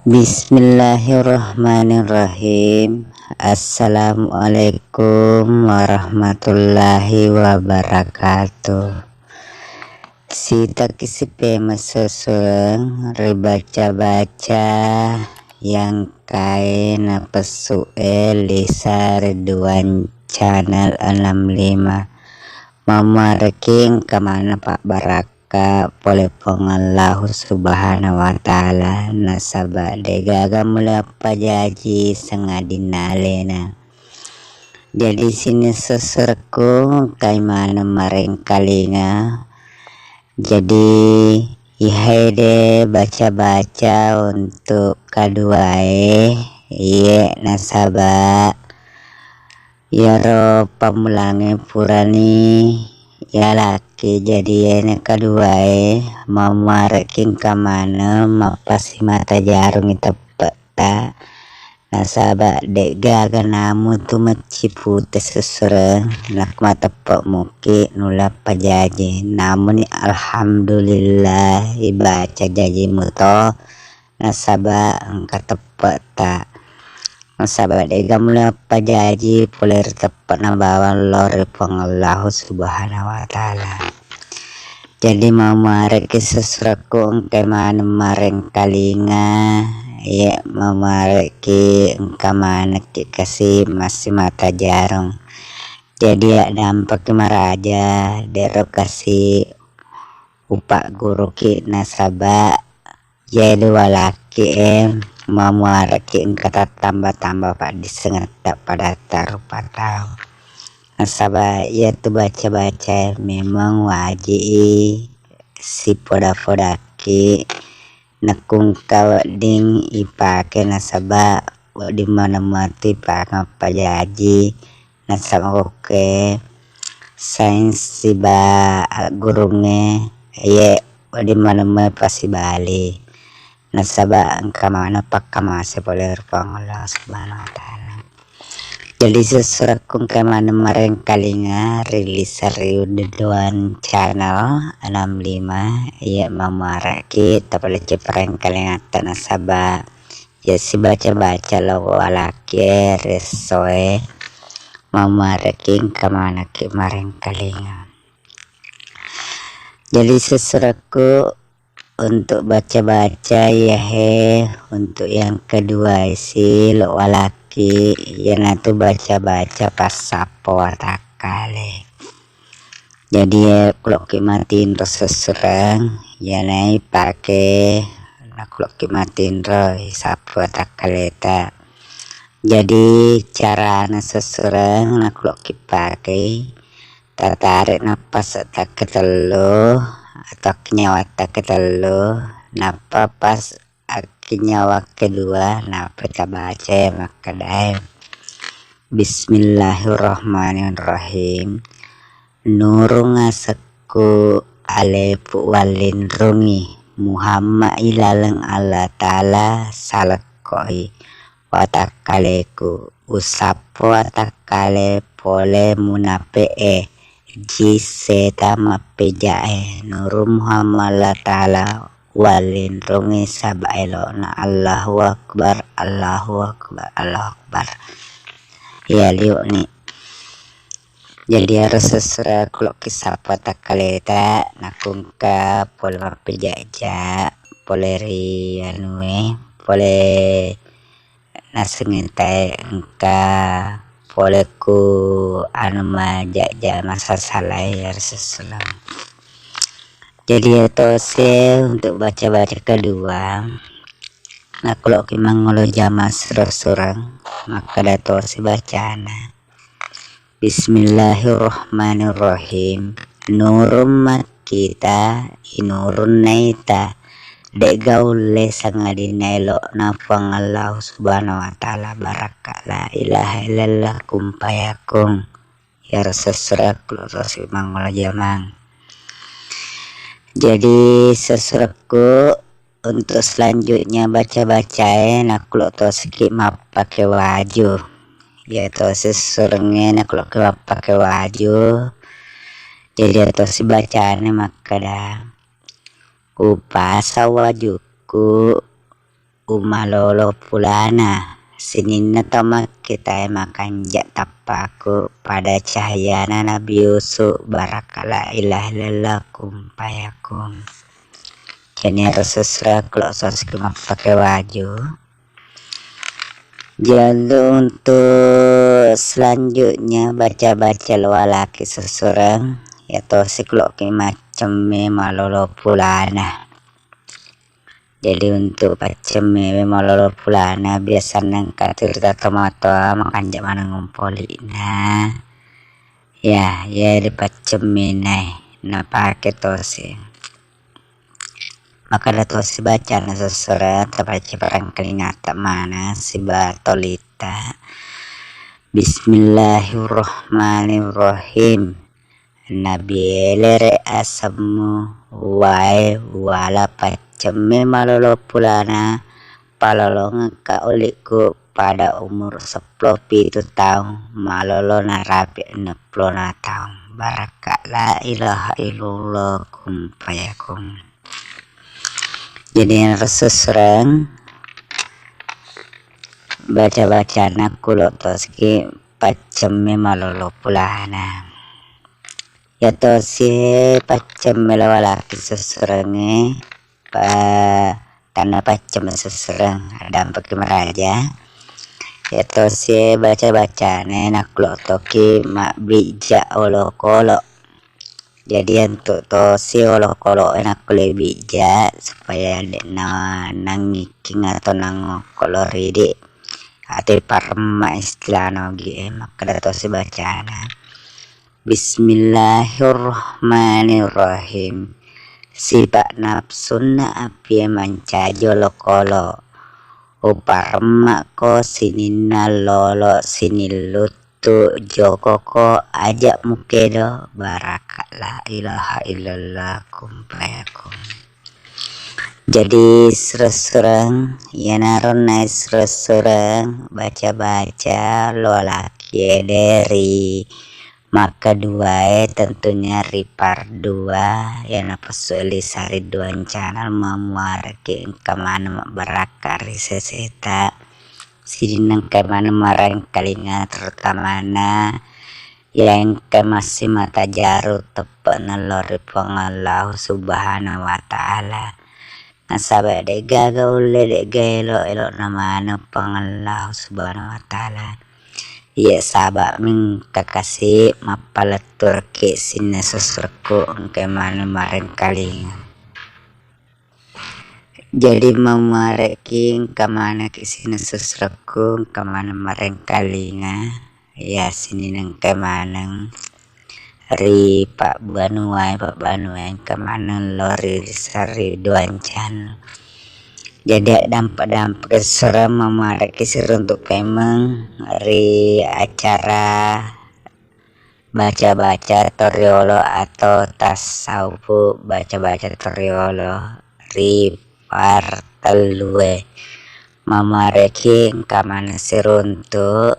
Bismillahirrahmanirrahim. Assalamualaikum warahmatullahi wabarakatuh. Sita kisipe masusung ribaca-baca yang kain pesue Lisa Ridwan channel 65 memaraking kemana Pak Baraka boleh pengallahu subhanahu wa ta'ala nasaba degaga mulai pajaji sengadinalena. Jadi sini seserku kaimana maring kalinga. Jadi ihede baca-baca untuk kaduae iye nasaba yaro pamulange purani ya laki jadi ene kaduae mamaraking kamana mapasi mata jarung itepeta nasaba dek gaga namu tu macipute sesereng nak mata pok muki nula pajaji namun alhamdulillah ibaca jaji muto nasaba angkat tepeta nasaba dega mulai pajaji poler tepat nabawa lori pengallahu subhanahu wa ta'ala. Jadi mau mareki sesuatu engkeman maring kalinga ya mau mareki engkamana dikasih masih mata jarung. Jadi ya dampak maraja dero kasih upak guru ki nasaba jadi walaki memuaraki kata tambah-tambah Pak disengeta pada taruh tahu nasaba ya tu baca-baca memang wajib si poda-podaki nekung kau ding ipake nasaba di mana mati pak apa jaji nasaba oke sains si ba gurunge ye di mana pasti bali nasaba angkamana pakkamase poler pangallahu subhanahu wa ta'ala. Jadi sesuatu kemana maring kalinga rilis Ridwan channel 65 ya memaraki tapale cepreng kalinga nasaba ya si baca-baca lo walaki resoe memaraki kemana ki maring kalinga. Jadi sesuatu untuk baca-baca ya untuk yang kedua isi lo walaki ya natu baca-baca pas sapo watakale. Jadi ya kalau kimatin terus seserang ya naik pakai kalau kimatin terus sapo watakale ta. Jadi cara seserang kalau kipakai tertarik napas tak ketelu atau nyawa ketelu napa pas nyawa kedua napa kita baca maka daim Bismillahirrahmanirrahim. Nurung asaku alepu walin rungi Muhammad ilaleng Allah ta'ala salakoi watakaleku usapo watakale pole munape jiseta mapejae nurum Muhammad ta'ala walin rungi sabailo na Allahu akbar Allahu akbar Allahu akbar ya liuk nih. Jadi harus sesuai kalau kisah patah kaleta nakungka pole mapejaja pole rianue pole nasengentai engka poleku anu majak masa salah ya sesulam. Jadi itu sih untuk baca-baca kedua. Nah kalau kita ngolo jama surang maka dato si bacana. Bismillahirrahmanirrahim. Nurum kita inurun naita dek gaule sangadina elok nafang Allah subhanahu wa ta'ala baraka la ilaha illallah kumpayakung ya sesurak loros mangol jamang. Jadi sesurakku untuk selanjutnya baca-bacain aku lo to skip map pakai waju ya to sesurengnya aku lo pakai waju jadi to si bacaannya maka dah upasa wajuku umalolo pulana sinina tomak kita makan jak tapaku pada cahayana Nabi Yusuf barakala ilah lelakum payakum. Jadi Rasulullah kalau cuma pakai baju. Jadi untuk selanjutnya baca-baca laki seseorang yaitu siklok macam malolo pulana. Jadi untuk baca malolo pulana biasanya katir tomato makan mana ngumpuli ya dibaca nah pakai tosi. Maka dato si baca na seseorang terbaca barangkali ngata mana si batolita. Bismillahirrahmanirrahim. Nabi lere asamu wae wala paceme malolo pulana palolong ka uliku pada umur 10 tahun malolo narapi 60 tahun. Baraka la ilaha illallah kum payakum. Jadi seseorang baca-baca nak kulo toski paceme malolo pulana ya tosi paceme laki seseorang tanda paceme seseorang ada pakai meraja ya tosi baca-baca nak kulo toki mak bija olo kolo. Jadi untuk tosi olo-kolo enak lebih bijak supaya nangiking atau nangokolo ridi ati parma istilah nogi maka tosi bacana. Bismillahirrahmanirrahim. Sifat nafsunna api mancajo lokolo uparma ko sinina lolo sinilut tu jokoko ajak mukedo baraka la ilaha illallah kumpayakum. Jadi seseorang ya naron naik seseorang baca-baca lo laki dari maka dua tentunya ripar dua ya napasuli sari dua channel memuarki kemana barakari seseta sidinang kemana marang kalinga terutama yang ke masih mata jaru tepat nalori pengalau subhanahu wa ta'ala nasabah dega gaule dega elo namanya pengalau subhanahu wa ta'ala ya sabak min kakasih mapalatur ke sini sesuatu kemana marang kalinga. Jadi memareki kemana kesini sesuatu kemana mareng kalinga ya sini neng kemana ri Pak Banuai kemana lori sari duancan. Jadi dampak seram memareki seruntuk memang ri acara baca-baca toriolo atau tasawuf baca-baca toriolo ri partelue mamareki kamana seruntuk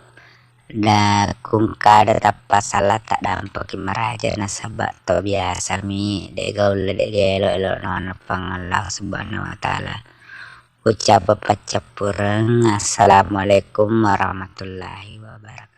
na kung kada tappa salah tak dampak meraja nasabak to biasa mi de gaul de gelo elo non pangallah subhanahu wa ta'ala ucap pacapurang assalamualaikum warahmatullahi wabarakatuh.